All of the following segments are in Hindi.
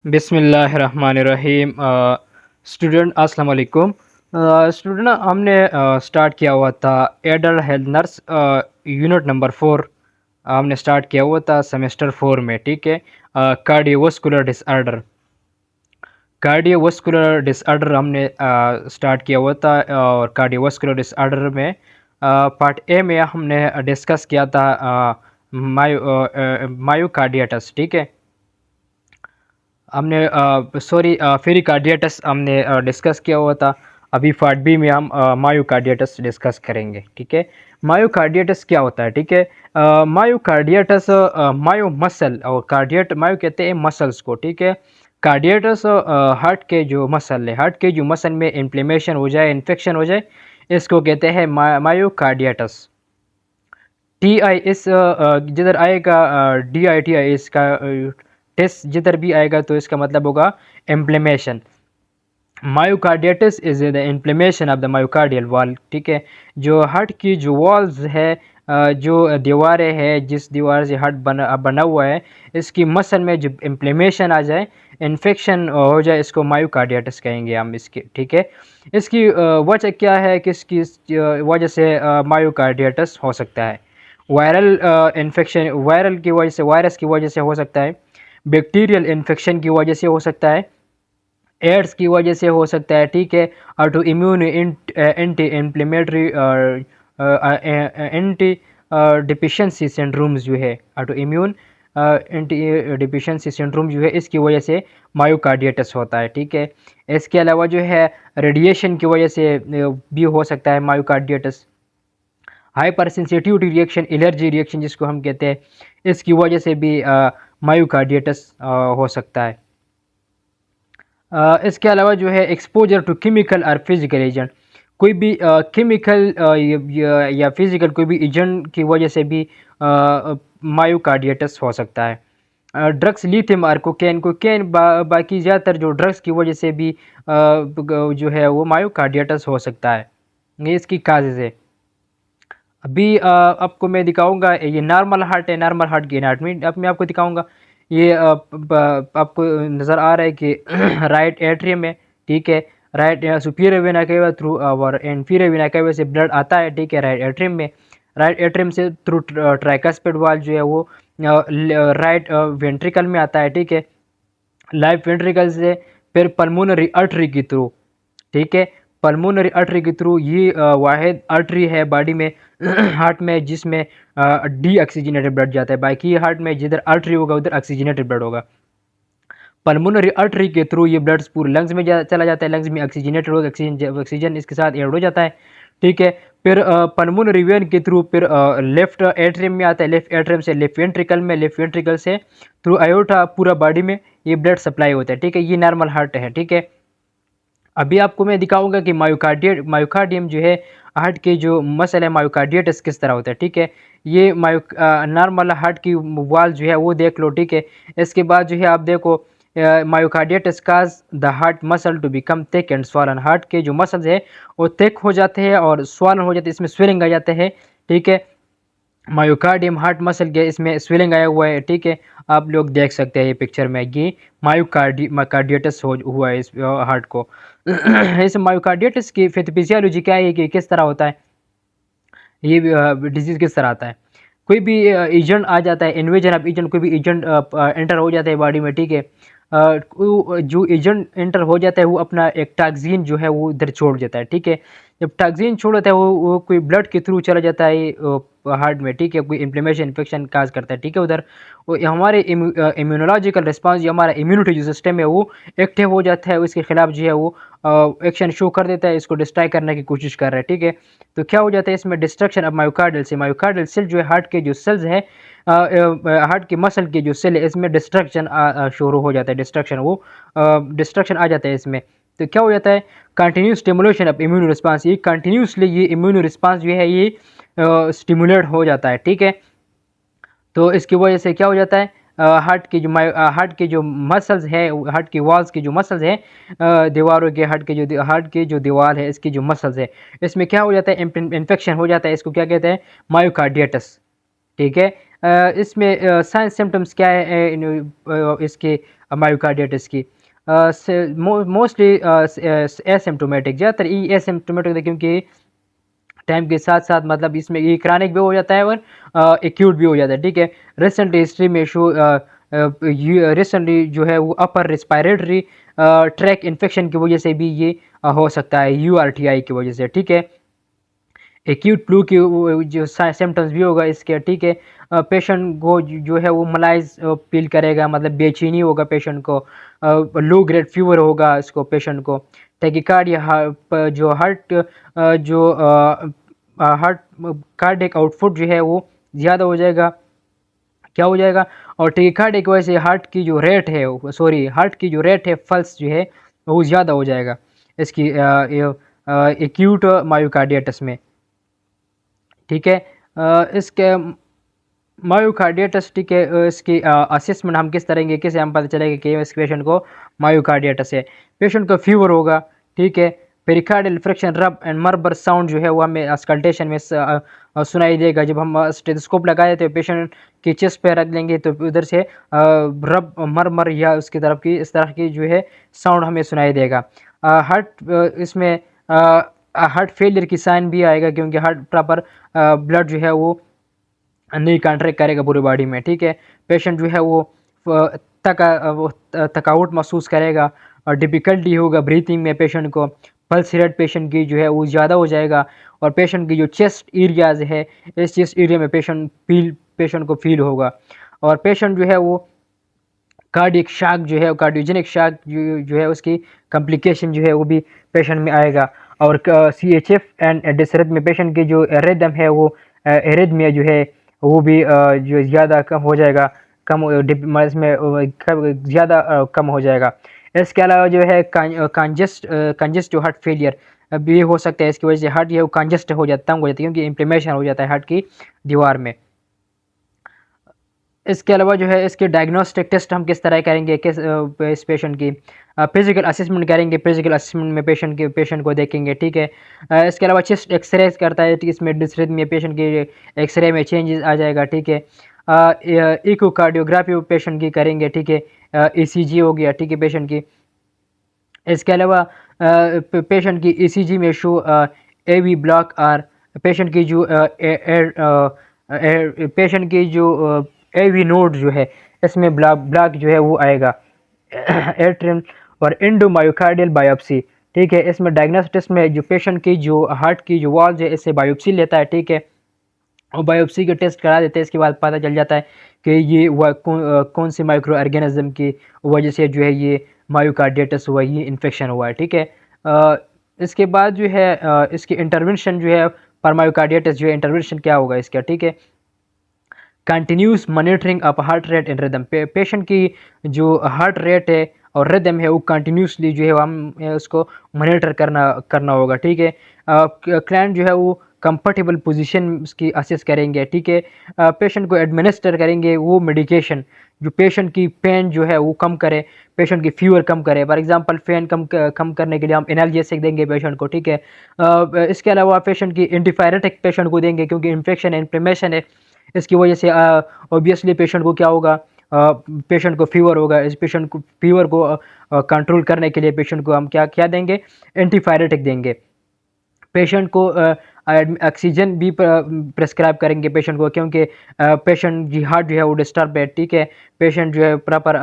बिस्मिल्लाहिर्रहमानिर्रहीम। स्टूडेंट अस्सलाम वालेकुम। स्टूडेंट हमने स्टार्ट किया हुआ था adult health nurse unit number 4। हमने स्टार्ट किया हुआ था सेमेस्टर 4 में, ठीक है। कार्डियोवास्कुलर डिसऑर्डर, कार्डियोवास्कुलर डिसऑर्डर हमने स्टार्ट किया हुआ था। और कार्डियोवास्कुलर डिसऑर्डर में पार्ट ए में हमने डिस्कस किया था मायोकार्डियटस, ठीक है। हमने सॉरी पेरिकार्डियटस हमने डिस्कस किया हुआ था। अभी पार्ट बी में हम मायोकार्डियटस डिस्कस करेंगे, ठीक है। मायोकार्डियटस क्या होता है, ठीक है। मायोकार्डियटस मायो मसल, और कार्डियट मायो कहते हैं मसल्स को, ठीक है। कार्डियटस हार्ट के जो मसल है, हार्ट के जो मसल में इन्फ्लेमेशन हो जाए, इन्फेक्शन हो जाए, इसको कहते हैं मायोकार्डियटस। टी आई इस जिधर आएगा डी आई टी आई इसका टेस्ट जिधर भी आएगा तो इसका मतलब होगा inflammation. Myocarditis is the inflammation of the myocardial wall, ठीक है। जो हार्ट की जो वॉल्स है, जो दीवारें हैं, जिस दीवार से हार्ट बना हुआ है, इसकी मसल में जब इन्फ्लेमेशन आ जाए, इन्फेक्शन हो जाए, इसको मायोकार्डियटिस कहेंगे हम इसके, ठीक है। इसकी वजह क्या है, किसकी वजह से मायोकार्डियटिस हो सकता है? वायरल इन्फेक्शन, वायरल की वजह से, वायरस की वजह से हो सकता है। बैक्टीरियल इन्फेक्शन की वजह से हो सकता है। एड्स की वजह से हो सकता है, ठीक है। Auto immune anti inflammatory anti deficiency syndromes जो है, auto immune anti deficiency syndrome जो है, इसकी वजह से मायोकार्डियटिस होता है, ठीक है। इसके अलावा जो है रेडिएशन की वजह से भी हो सकता है myocarditis. Hypersensitivity reaction, allergy reaction जिसको हम कहते हैं, इसकी वजह से भी मायोकार्डियटिस हो सकता है। इसके अलावा जो है एक्सपोजर टू केमिकल और फिजिकल एजेंट, कोई भी केमिकल या फिजिकल कोई भी एजेंट की वजह से भी मायोकार्डियटिस हो सकता है। ड्रग्स, लिथियम और कोकेन, बाकी ज़्यादातर जो ड्रग्स की वजह से भी जो है वो मायोकार्डियटिस हो सकता है। ये इसकी काजेज़ है। अभी आपको मैं दिखाऊंगा, ये नॉर्मल हार्ट है, नॉर्मल हार्ट की एनाटमी अब मैं आपको दिखाऊंगा। ये आपको नज़र आ रहा है कि राइट एट्रियम है, ठीक है। Right superior vena cava through और इन्फीरियर वेना केवा से ब्लड आता है, ठीक है, राइट एट्रियम में। राइट एट्रियम से थ्रू ट्राइकास्पिड वाल जो है वो राइट वेंट्रिकल में आता है, ठीक है। लेफ्ट वेंट्रिकल से फिर पल्मोनरी आर्टरी के थ्रू, ठीक है। पल्मोनरी आर्टरी के थ्रू, ये वाहिद आर्टरी है बॉडी में हार्ट में जिसमें डी ऑक्सीजनेटेड ब्लड जाता है। बाकी हार्ट में जिधर आर्टरी होगा उधर ऑक्सीजनेटेड ब्लड होगा। पल्मोनरी आर्टरी के थ्रू ये ब्लड पूरे लंग्स में चला जाता है, लंग्स में ऑक्सीजनेटेड होगा, ऑक्सीजन इसके साथ ऐड हो जाता है, ठीक है। फिर पल्मोनरी वेन के थ्रू फिर लेफ्ट एट्रियम में आता है, लेफ्ट एट्रियम से लेफ्ट वेंट्रिकल में, लेफ्ट वेंट्रिकल से थ्रू आयोटा पूरा बॉडी में ये ब्लड सप्लाई होता है, ठीक है। ये नॉर्मल हार्ट है, ठीक है। अभी आपको मैं दिखाऊंगा कि मायोकार्डियम जो है, हार्ट के जो मसल है मायोकार्डियटिस किस तरह होता है, ठीक है। ये नॉर्मल हार्ट की वाल जो है वो देख लो, ठीक है। इसके बाद जो है आप देखो myocarditis cause the heart muscle to become thick and swollen, heart के जो मसल्स है वो थिक हो जाते हैं और स्वॉलन हो जाते हैं, इसमें स्वेलिंग आ जाते हैं, ठीक है। मायोकार्डियम हार्ट मसल के इसमें स्वेलिंग आया हुआ है, ठीक है। आप लोग देख सकते हैं ये पिक्चर में, ये मायोकार्डियटिस हुआ है इस हार्ट को। इस मायोकार्डियटिस की फिजियोलॉजी क्या है कि किस तरह होता है, ये डिजीज किस तरह आता है? कोई भी एजेंट आ जाता है, इन्वेजन ऑफ एजेंट, कोई भी एजेंट एंटर हो जाता है बॉडी में, ठीक है। जो एजेंट एंटर हो जाता है वो अपना एक टॉक्सिन जो है वो इधर छोड़ देता है, ठीक है। जब टॉक्सिन छोड़ देता है वो कोई ब्लड के थ्रू चला जाता है हार्ट में, ठीक है। कोई इन्फ्लेमेशन इन्फेक्शन काज करता है, ठीक है। उधर वो हमारे इम्यूनोलॉजिकल रिस्पांस, जो हमारा इम्यूनिटी जो सिस्टम है वो एक्टिव हो जाता है, उसके खिलाफ जो है वो एक्शन शो कर देता है, इसको डिस्ट्रॉय करने की कोशिश कर रहा है, ठीक है। तो क्या हो जाता है इसमें डिस्ट्रक्शन ऑफ मायोकार्डियल से, मायोकार्डियल सेल जो है हार्ट के जो सेल्स है, हार्ट के मसल के जो सेल है इसमें डिस्ट्रक्शन शुरू हो जाता है, डिस्ट्रक्शन वो डिस्ट्रक्शन आ जाता है इसमें। तो क्या हो जाता है, continuous stimulation of immune response, ये कंटिन्यूसली ये इम्यून रिस्पांस जो है ये स्टिमुलेट हो जाता है, ठीक है। तो इसकी वजह से क्या हो जाता है, हार्ट के जो मसल्स है, हार्ट की वॉल्स की जो मसल्स है, दीवारों के हार्ट के जो दीवार है इसकी जो मसल्स है, इसमें क्या हो जाता है, इन्फेक्शन हो जाता है, इसको क्या कहते हैं, मायोकार्डियटिस, ठीक है। इसमें साइन सिम्टम्स क्या है इसके, मायोकार्डिटिस की। मोस्टली एसिम्प्टोमेटिक, ज़्यादातर ये एसिम्प्टोमेटिक होता है, क्योंकि टाइम के साथ साथ मतलब इसमें ये क्रॉनिक भी हो जाता है और एक्यूट भी हो जाता है, ठीक है। रिसेंट हिस्ट्री में शो रिसेंटली जो है वो अपर रिस्पायरेटरी ट्रैक इन्फेक्शन की वजह से भी ये हो सकता है, यूआरटीआई की वजह से, ठीक है। एक्यूट फ्लू की जो सिम्टम्स भी होगा इसके, ठीक है। पेशेंट को जो है वो मलाइज फील करेगा, मतलब बेचैनी होगा पेशेंट को, लो ग्रेड फीवर होगा इसको पेशेंट को, टैकिकार्डिया, जो हार्ट कार्डियक आउटपुट जो है वो ज़्यादा हो जाएगा, क्या हो जाएगा, और टैकिकार्डिया की वजह से हार्ट की जो रेट है पल्स जो है वो ज़्यादा हो जाएगा इसकी एक्यूट मायोकार्डियटिस में, ठीक है। इसके मायोकार्डियटिस, ठीक है, इसकी असेसमेंट हम किस तरह कैसे हम पता चलेगा कि इस पेशेंट को मायोकार्डियटिस है। पेशेंट को फीवर होगा, ठीक है। पेरिकार्डियल फ्रिक्शन, रब एंड मरबर साउंड जो है वो हमें अस्कल्टेशन में सुनाई देगा। जब हम स्टेथोस्कोप लगाए तो पेशेंट की चेस्ट पे रख लेंगे तो उधर से रब मरमर या उसकी तरफ की इस तरह की जो है साउंड हमें सुनाई देगा। इसमें हार्ट फेलियर की साइन भी आएगा, क्योंकि हार्ट प्रॉपर ब्लड जो है वो नहीं कॉन्ट्रैक्ट करेगा पूरी बॉडी में, ठीक है। पेशेंट जो है वो थकावट महसूस करेगा और डिफ़िकल्टी होगा ब्रीथिंग में पेशेंट को। पल्स रेट पेशेंट की जो है वो ज़्यादा हो जाएगा, और पेशेंट की जो चेस्ट एरियाज़ है, इस चेस्ट एरिया में पेशेंट को फील होगा, और पेशेंट जो है वो कार्डियक शॉक जो है, कार्डियोजेनिक शॉक जो है उसकी कॉम्प्लिकेशन जो है वो भी पेशेंट में आएगा। और CHF एंड डिसरिथम में पेशेंट की जो रिदम है वो एरिथमिया जो है वो भी जो ज़्यादा कम हो जाएगा, इसमें ज़्यादा कम हो जाएगा। इसके अलावा जो है कंजेस्ट जो हार्ट फेलियर भी हो सकता है, इसकी वजह से हार्ट जो है वो कंजेस्ट हो जाता, तंग हो जाती है, क्योंकि इन्फ्लेमेशन हो जाता है हार्ट की दीवार में। इसके अलावा जो है इसके डायग्नोस्टिक टेस्ट हम किस तरह करेंगे, इस पेशेंट की फिजिकल असेसमेंट करेंगे। फिजिकल असेसमेंट में पेशेंट को देखेंगे, ठीक है। इसके अलावा चेस्ट एक्सरे करता है, इसमें डिसरिथमिया पेशेंट के एक्सरे में चेंजेस आ जाएगा, ठीक है। इकोकार्डियोग्राफी पेशेंट की करेंगे, ठीक है। ECG हो गया, ठीक है, पेशेंट की। इसके अलावा पेशेंट की ECG में शो AV ब्लॉक और पेशेंट की जो पेशेंट की जो AV नोड जो है इसमें ब्लॉक जो है वो आएगा। एट्रियम और इंडोमायोकार्डियल बायोप्सी, ठीक है। इसमें डायग्नोस्टिक्स में जो पेशेंट की जो हार्ट की जो वॉल्स है इससे बायोप्सी लेता है, ठीक है, और बायोप्सी के टेस्ट करा देते हैं। इसके बाद पता चल जाता है कि ये कौन से माइक्रो ऑर्गेनिज्म की वजह से जो है ये मायोकार्डियटिस हुआ, ये इन्फेक्शन हुआ है, ठीक है। इसके बाद जो है इसकी इंटरवेंशन जो है पर मायोकार्डियटिस जो है, इंटरवेंशन क्या होगा इसका, ठीक है। Continuous monitoring of heart rate and rhythm, patient की जो हार्ट रेट है और रिदम है वो कंटिन्यूसली जो है हम उसको मॉनिटर करना होगा, ठीक है। क्लाइंट जो है वो कंफर्टेबल पोजीशन उसकी असेस करेंगे, ठीक है। पेशेंट को एडमिनिस्टर करेंगे वो मेडिकेशन जो पेशेंट की पेन जो है वो कम करे, पेशेंट की फीवर कम करे। फॉर एग्जांपल पेन कम करने के लिए हम एनाल्जेसिक देंगे पेशेंट को, ठीक है। इसके अलावा पेशेंट की एंटीपायरेटिक पेशेंट को देंगे, क्योंकि इन्फेक्शन है, इन्फ्लेमेशन है, इसकी वजह से ऑब्वियसली पेशेंट को क्या होगा, पेशेंट को फीवर होगा। इस पेशेंट को फीवर को कंट्रोल करने के लिए पेशेंट को हम क्या देंगे, एंटीपायरेटिक देंगे। पेशेंट को ऑक्सीजन भी प्रेस्क्राइब करेंगे पेशेंट को, क्योंकि पेशेंट की हार्ट जो है वो डिस्टर्ब है, ठीक है। पेशेंट जो है प्रॉपर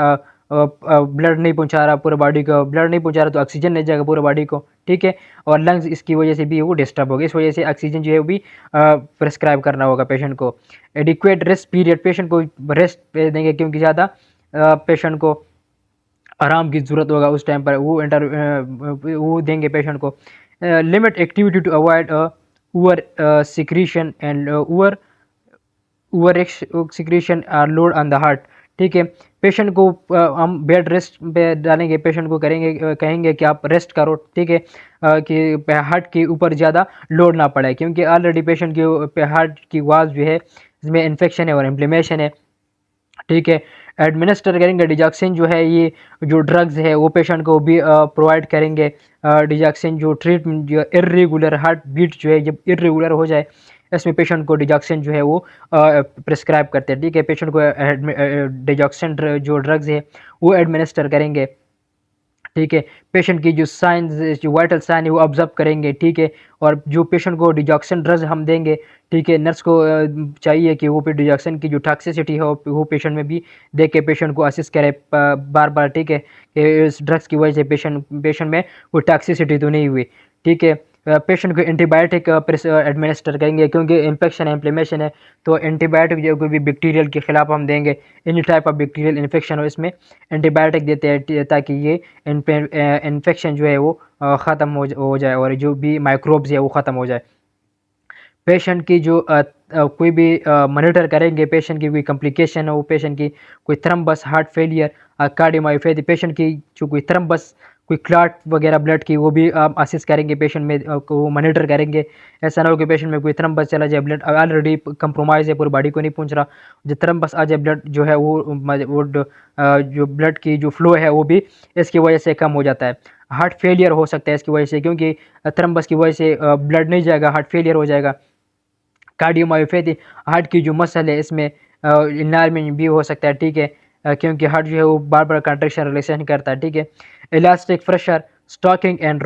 ब्लड नहीं पहुंचा रहा पूरे बॉडी को, ब्लड नहीं पहुंचा रहा तो ऑक्सीजन नहीं जाएगा पूरे बॉडी को, ठीक है। और लंग्स इसकी वजह से भी वो डिस्टर्ब होगा, इस वजह से ऑक्सीजन जो है वो भी प्रेस्क्राइब करना होगा पेशेंट को। एडिक्वेट रेस्ट पीरियड, पेशेंट को रेस्ट देंगे, क्योंकि ज़्यादा पेशेंट को आराम की ज़रूरत होगा उस टाइम पर, वो देंगे पेशेंट को। Limit activity to avoid over secretion and over secretion are load on the heart, ठीक है। पेशेंट को हम बेड रेस्ट पे डालेंगे, पेशेंट को कहेंगे कि आप रेस्ट करो, ठीक है, कि हार्ट के ऊपर ज़्यादा लोड ना पड़े, क्योंकि ऑलरेडी पेशेंट के हार्ट की वाल्व जो है इसमें इन्फेक्शन है और इन्फ्लेमेशन है, ठीक है। एडमिनिस्टर करेंगे डिजॉक्सिन जो है, ये जो ड्रग्स है वो पेशेंट को भी प्रोवाइड करेंगे। डिजॉक्सिन जो ट्रीटमेंट जो इर्रेगुलर हार्ट बीट जो है जब इर्रेगुलर हो जाए, इसमें पेशेंट को डिजॉक्सिन जो है वो प्रिस्क्राइब करते हैं, ठीक है। पेशेंट को डिजॉक्सिन जो ड्रग्स है वो एडमिनिस्टर करेंगे, ठीक है। पेशेंट की जो साइंस, जो वाइटल साइन है वो ऑब्जर्व करेंगे, ठीक है। और जो पेशेंट को डिजॉक्सिन ड्रग्स हम देंगे, ठीक है, नर्स को चाहिए कि वो डिजॉक्सिन की जो टॉक्सिसिटी है वो पेशेंट में भी देख के पेशेंट को असिस्ट करे बार बार, ठीक है, कि इस ड्रग्स की वजह से पेशेंट में कोई टॉक्सिसिटी तो नहीं हुई, ठीक है। पेशेंट को एंटीबायोटिक एडमिनिस्टर करेंगे, क्योंकि इन्फेक्शन है, इन्फ्लेमेशन है, तो एंटीबायोटिक जो कोई भी बैक्टीरियल के खिलाफ हम देंगे, any type of bacterial infection हो इसमें एंटीबायोटिक देते हैं, ताकि ये इन्फेक्शन जो है वो ख़त्म हो जाए और जो भी माइक्रोब्स है वो ख़त्म हो जाए। पेशेंट की जो कोई भी मॉनिटर करेंगे, पेशेंट की कोई कॉम्प्लिकेशन हो, पेशेंट की कोई thrombus, heart failure, cardiomyopathy, patient की जो कोई थ्रम्बस, कोई क्लॉट वगैरह ब्लड की, वो भी असिस्ट करेंगे पेशेंट में, को मॉनिटर करेंगे। ऐसा ना हो कि पेशेंट में कोई थ्रम्बस चला जाए, ब्लड ऑलरेडी कंप्रोमाइज़ है, पूरी बॉडी को नहीं पहुंच रहा, जो थ्रम्बस आ जाए ब्लड जो है वो जो ब्लड की जो फ्लो है वो भी इसकी वजह से कम हो जाता है। हार्ट फेलियर हो सकता है इसकी वजह से, क्योंकि थ्रम्बस की वजह से ब्लड नहीं जाएगा, हार्ट फेलियर हो जाएगा। कार्डियोमायोपैथी, हार्ट की जो मसल है इसमें इन्वायरमेंट भी हो सकता है, ठीक है, क्योंकि हार्ट जो है वो बार बार कंट्रैक्शन रिलैक्सेशन करता है, ठीक है। Elastic pressure, stocking and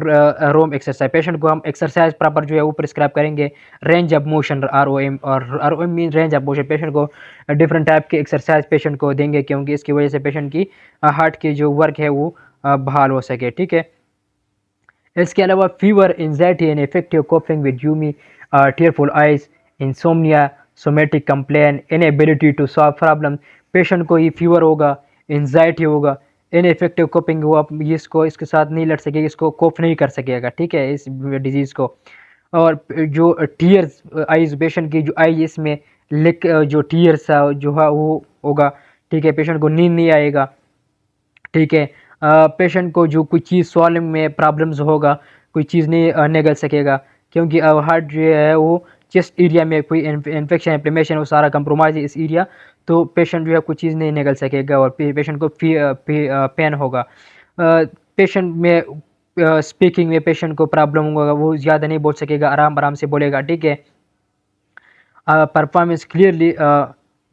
ROM exercise, patient को हम एक्सरसाइज प्रॉपर जो है वो प्रिस्क्राइब करेंगे। रेंज ऑफ मोशन, ROM, और ROM mean range of motion, patient को डिफरेंट टाइप के एक्सरसाइज पेशेंट को देंगे, क्योंकि इसकी वजह से पेशेंट की हार्ट की जो वर्क है वो बहाल हो सके, ठीक है। इसके अलावा fever, anxiety and effective coping with यूमी, tearful eyes, insomnia, somatic complaint, inability to solve problem, patient को ये फीवर होगा, एंजाइटी होगा, इनइफेक्टिव कोपिंग, वो आप इसको इसके साथ नहीं लड़ सकेगा, इसको कोप नहीं कर सकेगा, ठीक है, इस डिजीज़ को। और जो टीयर्स आइज, पेशेंट की जो आई इसमें लिक जो टीयर्स जो है वो होगा, ठीक है, पेशेंट को नींद नहीं आएगा, ठीक है। पेशेंट को जो कोई चीज़ स्वॉलिंग में प्रॉब्लम्स होगा, कोई चीज़ नहीं निगल सकेगा, क्योंकि हार्ट जो है वो चेस्ट एरिया में कोई इन्फेक्शन, इन्फ्लेमेशन, वो सारा कंप्रोमाइज है इस एरिया, तो पेशेंट जो है कोई चीज़ नहीं निगल सकेगा और पेशेंट को पेन होगा। पेशेंट में स्पीकिंग में पेशेंट को प्रॉब्लम होगा, वो ज़्यादा नहीं बोल सकेगा, आराम आराम से बोलेगा, ठीक है। परफॉर्मेंस क्लियरली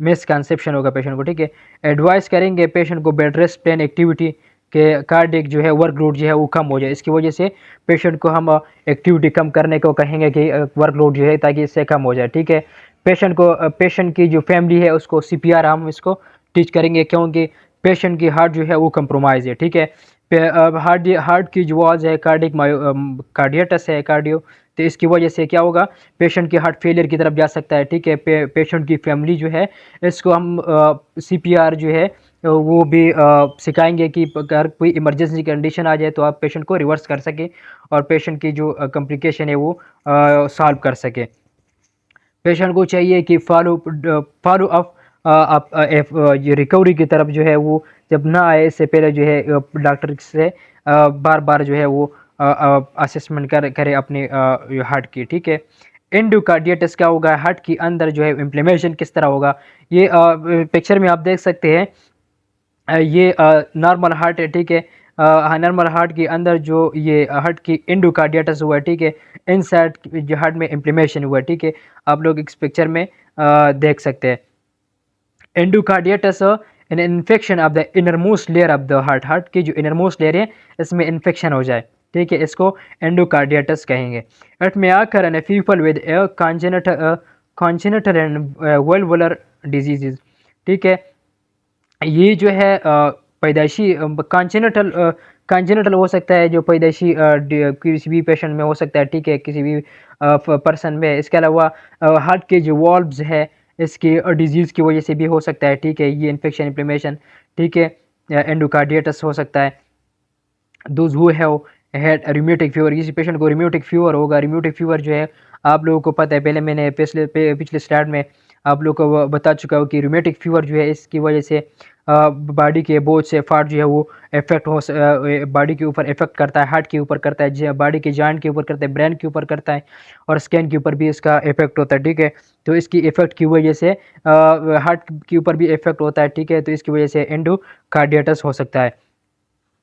मिसकंसेप्शन होगा पेशेंट को, ठीक है। एडवाइस करेंगे पेशेंट को बेड रेस्ट, प्लेन एक्टिविटी के कार्डियक जो है वर्कलोड जो है वो कम हो जाए, इसकी वजह से पेशेंट को हम एक्टिविटी कम करने को कहेंगे कि वर्कलोड जो है ताकि इससे कम हो जाए, ठीक है। पेशेंट की जो फैमिली है उसको CPR हम इसको टीच करेंगे, क्योंकि पेशेंट की हार्ट जो है वो कंप्रोमाइज़ है, ठीक है। हार्ट की जो वॉल्स है, कार्डियटस है, कार्डियो, तो इसकी वजह से क्या होगा, पेशेंट की हार्ट फेलियर की तरफ जा सकता है, ठीक है। पेशेंट की फैमिली जो है इसको हम CPR जो है वो भी सिखाएंगे कि अगर कोई इमरजेंसी कंडीशन आ जाए तो आप पेशेंट को रिवर्स कर सके और पेशेंट की जो कॉम्प्लिकेशन है वो सॉल्व कर सके। पेशेंट को चाहिए कि फॉलो अप आप ये रिकवरी की तरफ जो है वो जब ना आए इससे पहले जो है डॉक्टर से बार बार जो है वो असेसमेंट करे अपने हार्ट की, ठीक है। एंडोकार्डियटिस क्या होगा, हार्ट की अंदर जो है इन्फ्लेमेशन किस तरह होगा, ये पिक्चर में आप देख सकते हैं। ये नॉर्मल हार्ट है, ठीक है। नॉर्मल हार्ट के अंदर जो ये हार्ट की एंडोकार्डियटिस हुआ है, ठीक है, इनसाइड जो हार्ट में इन्फ्लेमेशन हुआ है, ठीक है, आप लोग इस पिक्चर में देख सकते हैं। Endocarditis an infection of the innermost layer of the heart की जो इनरमोस्ट लेयर है इसमें इन्फेक्शन हो जाए, ठीक है, इसको एंडोकार्डियटिस कहेंगे। It may occur in people with a congenital and valvular diseases, ठीक है। ये जो है पैदाइशी कॉन्जेनिटल हो सकता है, जो पैदाइशी किसी भी पेशेंट में हो सकता है, ठीक है, किसी भी पर्सन में। इसके अलावा हार्ट के जो वॉल्व्स है इसकी डिजीज़ की वजह से भी हो सकता है, ठीक है, ये इन्फेक्शन, इन्फ्लेमेशन, ठीक है, एंडोकार्डियटिस हो सकता है। Those who have had rheumatic fever, किसी पेशेंट को रिम्यूटिक फीवर होगा। रिम्यूटिक फीवर जो है आप लोगों को पता है, पहले मैंने पिछले स्लाइड में आप लोगों को बता चुका हूँ कि रिम्यूटिक फीवर जो है इसकी वजह से बॉडी के बहुत से पार्ट जो है वो बॉडी के ऊपर इफेक्ट करता है, हार्ट के ऊपर करता है, बॉडी के जॉइंट के ऊपर करता है, ब्रेन के ऊपर करता है और स्किन के ऊपर भी इसका इफेक्ट होता है, ठीक है। तो इसकी इफेक्ट की वजह से हार्ट के ऊपर भी इफेक्ट होता है, ठीक है, तो इसकी वजह से एंडोकार्डियटिस हो सकता है।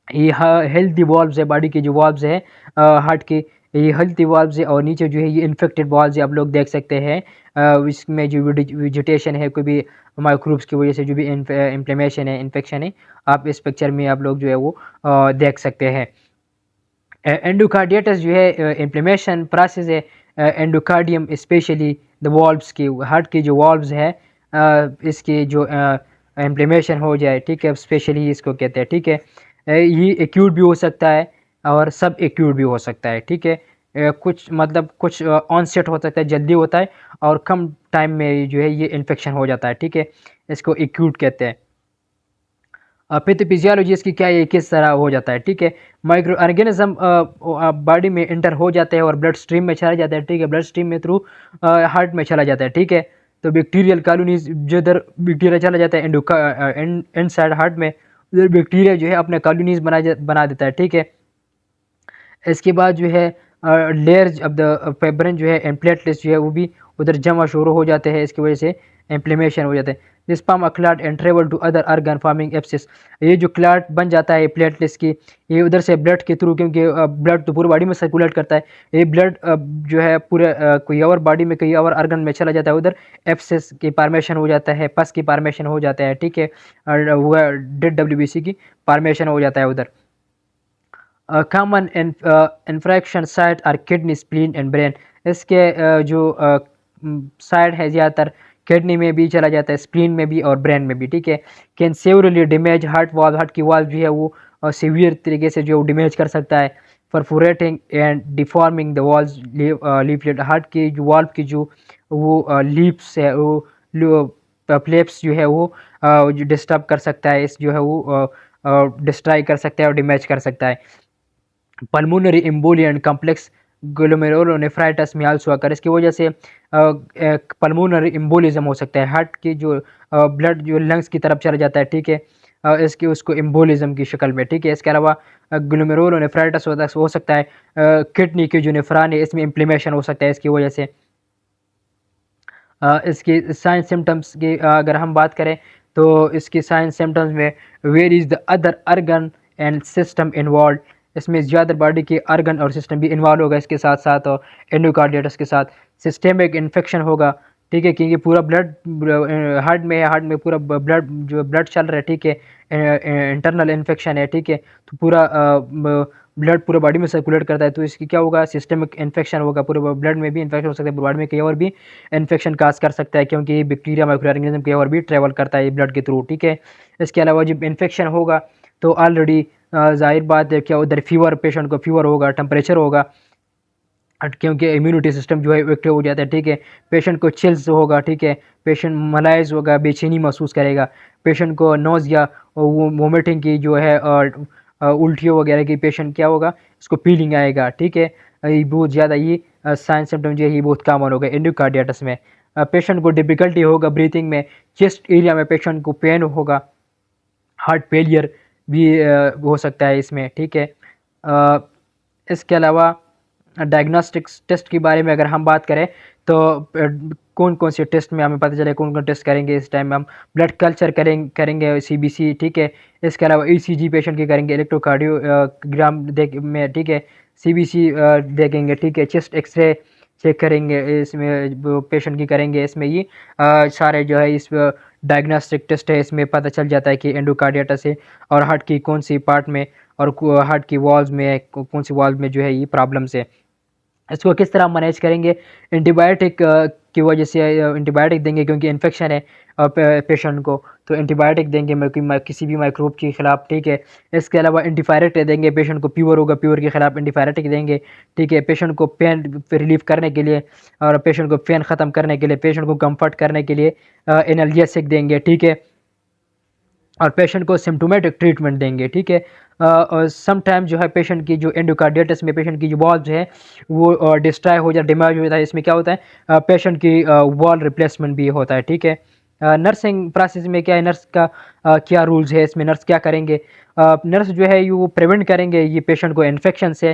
ये हेल्दी वॉल्व्स है, बॉडी की जो वॉल्व्स है हार्ट की, ये हेल्थी वाल्व्स है और नीचे जो है ये इन्फेक्टेड वाल्व्स है, आप लोग देख सकते हैं। इसमें जो वेजिटेशन है, कोई भी माइक्रोब्स की वजह से जो भी इन्फ्लेमेशन है, इन्फेक्शन है, आप इस पिक्चर में आप लोग जो है वो देख सकते हैं। एंडोकार्डियटिस जो है इन्फ्लेमेशन प्रोसेस है। एंडोकार्डियम स्पेशली द वॉल्व्स की, हार्ट की जो वॉल्व्स है, इसकी जो इन्फ्लेमेशन हो जाए, ठीक है, स्पेशली इसको कहते हैं, ठीक है। ये एक्यूट भी हो सकता है और सब एक्यूट भी हो सकता है, ठीक है। कुछ मतलब कुछ ऑनसेट हो सकता है, जल्दी होता है, और कम टाइम में जो है ये इन्फेक्शन हो जाता है, ठीक है। इसको एक्यूट कहते हैं। पैथोफिजियोलॉजी इसकी क्या है, किस तरह हो जाता है, ठीक है। माइक्रो ऑर्गेनिज्म बॉडी में इंटर हो जाते हैं और ब्लड स्ट्रीम में चला जाता है, ठीक है, ब्लड स्ट्रीम में थ्रू हार्ट में चला जाता है, ठीक है। तो बैक्टीरियल कॉलोनीज जिधर बैक्टीरिया चला जाता है इनसाइड हार्ट में, उधर बैक्टीरिया जो है अपने कॉलोनीज बना देता है, ठीक है। इसके बाद जो है लेयर्स ऑफ द फेब्रिन जो है एंड प्लेटलेट्स जो है वो भी उधर जमा शुरू हो जाते हैं, इसकी वजह से इन्फ्लेमेशन हो जाता है। This form a clot and travel to other organ forming abscess. ये जो क्लॉट बन जाता है प्लेटलेट्स की, ये उधर से ब्लड के थ्रू, क्योंकि ब्लड तो पूरी बॉडी में सर्कुलेट करता है, ये ब्लड जो है पूरे कोई और बॉडी में, कोई और ऑर्गन में चला जाता है, उधर एब्सिस की फॉर्मेशन हो जाता है, पस की फॉर्मेशन हो जाता है, ठीक है, और वो डेड WBC की फॉर्मेशन हो जाता है उधर। Common infarction site are kidney, spleen and brain. इसके जो साइड है ज़्यादातर किडनी में भी चला जाता है, स्प्लीन में भी और ब्रेन में भी, ठीक है। Can severally damage heart valve, heart की वाल्व जो है वो सीवियर तरीके से जो डैमेज कर सकता है। Perforating and deforming the walls leaflet, heart की जो वाल्व की जो वो लीप्स है, वो प्लेप्स जो है वो जो डिस्टर्ब कर सकता है, इस जो है वो डिस्ट्रॉय कर सकता है और डैमेज कर सकता है। पल्मोनरी एम्बोलिया एंड कॉम्प्लेक्स ग्लोमेरुलोनेफ्राइटिस में आल्सो अकर, इसकी वजह से पल्मोनरी एम्बोलिज्म हो सकता है, हार्ट की जो ब्लड जो लंग्स की तरफ चला जाता है, ठीक है, इसकी उसको एम्बोलिज्म की शक्ल में, ठीक है। इसके अलावा ग्लोमेरुलोनेफ्राइटिस हो सकता है, किडनी की जो नेफ्रॉन है इसमें इन्फ्लेमेशन हो सकता है इसकी वजह से। इसकी साइन सिम्टम्स की अगर हम बात करें तो इसकी साइन सिम्टम्स में where is the other organ and system involve, इसमें ज़्यादा बॉडी के अर्गन और सिस्टम भी इन्वॉल्व होगा इसके साथ साथ, और एंडोकार्डियटिस के साथ सिस्टेमिक इन्फेक्शन होगा, ठीक है, क्योंकि पूरा ब्लड हार्ट में है, हार्ट में पूरा ब्लड जो ब्लड चल रहा है, ठीक है, इंटरनल इन्फेक्शन है, ठीक है, तो पूरा ब्लड पूरा बॉडी में सर्कुलेट करता है, तो इसकी क्या होगा, सिस्टमिक इन्फेक्शन होगा, पूरे ब्लड में भी इन्फेक्शन हो सकता है, बॉडी में कहीं और भी इन्फेक्शन काज कर सकता है, क्योंकि बैक्टीरिया माइक्रो ऑर्गेनिज्म कहीं और भी ट्रेवल करता है ब्लड के थ्रू, ठीक है। इसके अलावा जब इन्फेक्शन होगा तो ऑलरेडी जाहिर बात है क्या उधर फीवर, पेशेंट को फीवर होगा, टेम्परेचर होगा, क्योंकि इम्यूनिटी सिस्टम जो है एक्टिव हो जाता है, ठीक है। पेशेंट को चिल्स होगा, ठीक है, पेशेंट मलाइज होगा, बेचैनी महसूस करेगा, पेशेंट को नोज़िया वोमिटिंग की जो है और उल्टियों वगैरह की पेशेंट क्या होगा, इसको फीलिंग आएगा, ठीक है। ये बहुत ज़्यादा ये साइन सिम्टम जो है ये बहुत कॉमन होगा एंडोकार्डियटिस में। पेशेंट को डिफ़िकल्टी होगा ब्रीथिंग में, चेस्ट एरिया में पेशेंट को पेन होगा, हार्ट फेलियर भी हो सकता है इसमें, ठीक है। इसके अलावा डायग्नोस्टिक्स टेस्ट के बारे में अगर हम बात करें तो कौन कौन से टेस्ट में हमें पता चले कौन कौन टेस्ट करेंगे, इस टाइम में हम ब्लड कल्चर करेंगे CBC, ठीक है। इसके अलावा ECG पेशेंट की करेंगे, इलेक्ट्रोकार्डियोग्राम में, ठीक है, CBC देखेंगे, ठीक है, चेस्ट एक्सरे चेक करेंगे, इसमें पेशेंट की करेंगे, इसमें ये सारे जो है इस डायग्नोस्टिक टेस्ट है, इसमें पता चल जाता है कि एंडोकार्डियटिस है और हार्ट की कौन सी पार्ट में और हार्ट की वॉल्स में कौन सी वॉल्व में जो है ये प्रॉब्लम्स है। इसको किस तरह मैनेज करेंगे, एंटीबायोटिक की वजह से एंटीबायोटिक देंगे क्योंकि इन्फेक्शन है पेशेंट को, तो एंटीबायोटिक देंगे किसी भी माइक्रोब के खिलाफ, ठीक है। इसके अलावा एंटीफायरेटिक देंगे, पेशेंट को फीवर होगा, फीवर के खिलाफ एंटीफायरेटिक देंगे, ठीक है। पेशेंट को पेन रिलीफ करने के लिए और पेशेंट को पेन ख़त्म करने के लिए, पेशेंट को कम्फर्ट करने के लिए एनाल्जेसिक देंगे, ठीक है, और पेशेंट को सिम्टोमेटिक ट्रीटमेंट देंगे, ठीक है। और सम टाइम जो है पेशेंट की जो एंडोकार्डियटिस में पेशेंट की जो वॉल्व है वो डिस्ट्रॉय हो जाए, डैमेज हो जाता है, इसमें क्या होता है पेशेंट की वॉल रिप्लेसमेंट भी होता है, ठीक है। नर्सिंग प्रोसेस में क्या है, नर्स का क्या रूल्स है इसमें, नर्स क्या करेंगे, नर्स जो है वो प्रिवेंट करेंगे ये पेशेंट को इन्फेक्शन से,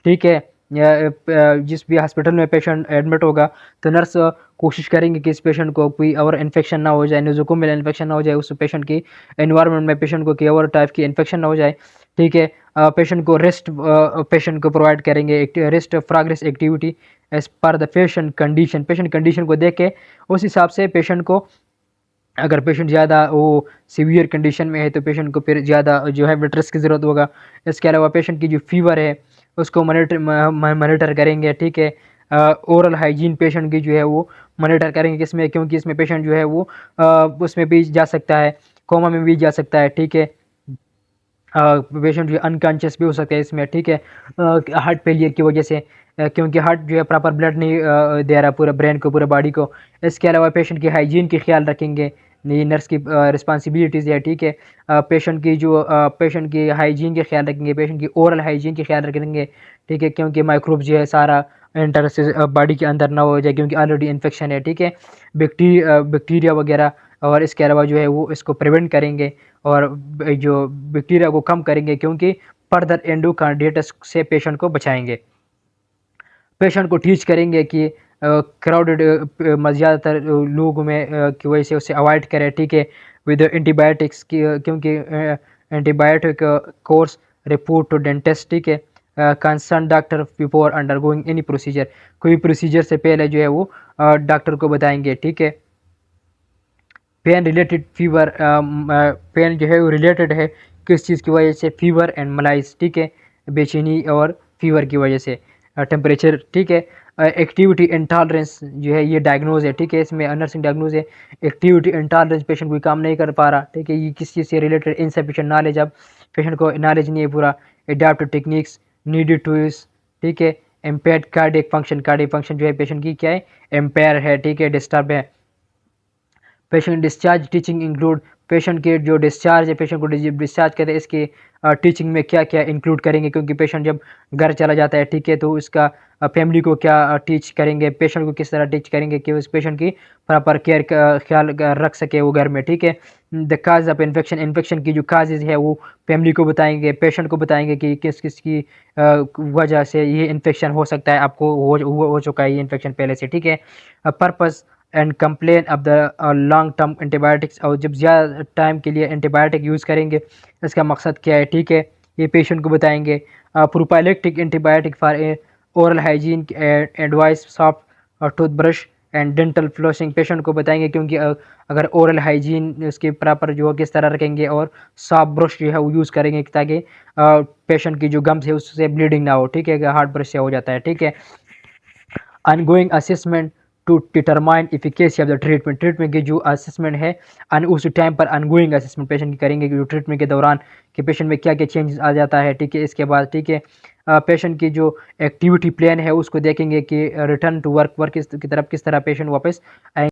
ठीक है। जिस भी हॉस्पिटल में पेशेंट एडमिट होगा तो नर्स कोशिश करेंगे कि इस पेशेंट को कोई और इन्फेक्शन ना हो जाए, नोज़ोकोमियल इन्फेक्शन ना हो जाए, उस पेशेंट की एनवायरनमेंट में पेशेंट को कोई और टाइप की इन्फेक्शन ना हो जाए, ठीक है। पेशेंट को रेस्ट पेशेंट को प्रोवाइड करेंगे, एक rest progress activity as per the patient condition को देख के उस हिसाब से पेशेंट को, अगर पेशेंट ज़्यादा वो सीवियर कंडीशन में है तो पेशेंट को फिर ज़्यादा जो है बेड रेस्ट की ज़रूरत होगा। इसके अलावा पेशेंट की जो फीवर है उसको मॉनिटर करेंगे, ठीक है। ओरल हाइजीन पेशेंट की जो है वो मॉनिटर करेंगे, किसमें, क्योंकि इसमें पेशेंट जो है वो उसमें भी जा सकता है, कोमा में भी जा सकता है, ठीक है। पेशेंट जो अनकॉन्शियस भी हो सकता है इसमें, ठीक है, हार्ट फेलियर की वजह से, क्योंकि हार्ट जो है प्रॉपर ब्लड नहीं दे रहा पूरे ब्रेन को, पूरे बॉडी को। इसके अलावा पेशेंट की हाइजीन की ख्याल रखेंगे, ये नर्स की रिस्पॉन्सिबिलिटीज़ है, ठीक है। पेशेंट की हाइजीन के ख्याल रखेंगे, पेशेंट की ओरल हाइजीन के ख्याल रखेंगे, ठीक है, क्योंकि माइक्रोब जो है सारा इंटर से बॉडी के अंदर ना हो जाए, क्योंकि ऑलरेडी इन्फेक्शन है, ठीक है। बैक्टीरिया वगैरह, और इसके अलावा जो है वो इसको प्रिवेंट करेंगे और जो बैक्टीरिया को कम करेंगे, क्योंकि फर्दर एंडोकार्डिटिस से पेशेंट को बचाएंगे। पेशेंट को टीच करेंगे कि क्राउडेड ज़्यादातर लोगों में की वजह से उसे अवॉइड करें, ठीक है, विद एंटीबायोटिक्स की, क्योंकि antibiotic course report to dentist, ठीक है। Concern doctor before undergoing any procedure, कोई प्रोसीजर से पहले जो है वो डॉक्टर को बताएंगे, ठीक है। पेन रिलेटेड फीवर, पेन जो है वो रिलेटेड है किस चीज़ की वजह से, फीवर एंड मलाइज, ठीक है, बेचैनी और फीवर की वजह से, टेम्परेचर, ठीक है। एक्टिविटी इंटॉलरेंस जो है ये डायग्नोज है, ठीक है, इसमें नर्सिंग डायग्नोज है। एक्टिविटी इंटॉलरेंस, पेशेंट कोई काम नहीं कर पा रहा, ठीक है, ये किस चीज़ से रिलेटेड, इनसफिशिएंट नॉलेज, अब पेशेंट को नॉलेज नहीं है पूरा। Adapt techniques needed to use, ठीक है। एम्पेयर्ड कार्डियक फंक्शन जो है पेशेंट की क्या है, एम्पेयर है, ठीक है, डिस्टर्ब है। Patient discharge teaching include, patient के जो डिस्चार्ज है, पेशेंट को डिस्चार्ज कहते हैं, इसके टीचिंग में क्या क्या इंक्लूड करेंगे, क्योंकि पेशेंट जब घर चला जाता है, ठीक है, तो इसका फैमिली को क्या टीच करेंगे, पेशेंट को किस तरह टीच करेंगे कि उस पेशेंट की प्रॉपर केयर का ख्याल रख सके वो घर में, ठीक है। The cause of infection, infection की जो काजेज है वो फैमिली को बताएंगे, पेशेंट को बताएंगे कि किस किस की वजह से ये इन्फेक्शन हो सकता है, आपको हो चुका है ये इन्फेक्शन पहले से, ठीक है। Purpose and complain of the long term antibiotics, और जब ज़्यादा टाइम के लिए एंटीबायोटिक यूज़ करेंगे इसका मकसद क्या है, ठीक है, ये पेशेंट को बताएंगे। Prophylactic antibiotic for oral hygiene advice, soft toothbrush and dental flossing, patient को बताएंगे, क्योंकि अगर ओरल हाइजीन उसके प्रॉपर जो किस तरह रखेंगे और सॉफ्ट ब्रश जो है वो यूज़ करेंगे, ताकि पेशेंट की जो गम्स है उससे ब्लीडिंग ना हो, ठीक है, हार्ड ब्रश से हो जाता है, ठीक है। Ongoing assessment to determine efficacy of the treatment, treatment की जो असेसमेंट है उस टाइम पर अनगोइंग असेसमेंट पेशेंट की करेंगे कि जो ट्रीटमेंट के दौरान कि पेशेंट में क्या क्या चेंजेस आ जाता है, ठीक है। इसके बाद, ठीक है, पेशेंट की जो एक्टिविटी प्लान है उसको देखेंगे कि रिटर्न टू वर्क की तरफ किस तरह पेशेंट वापस आएंगे।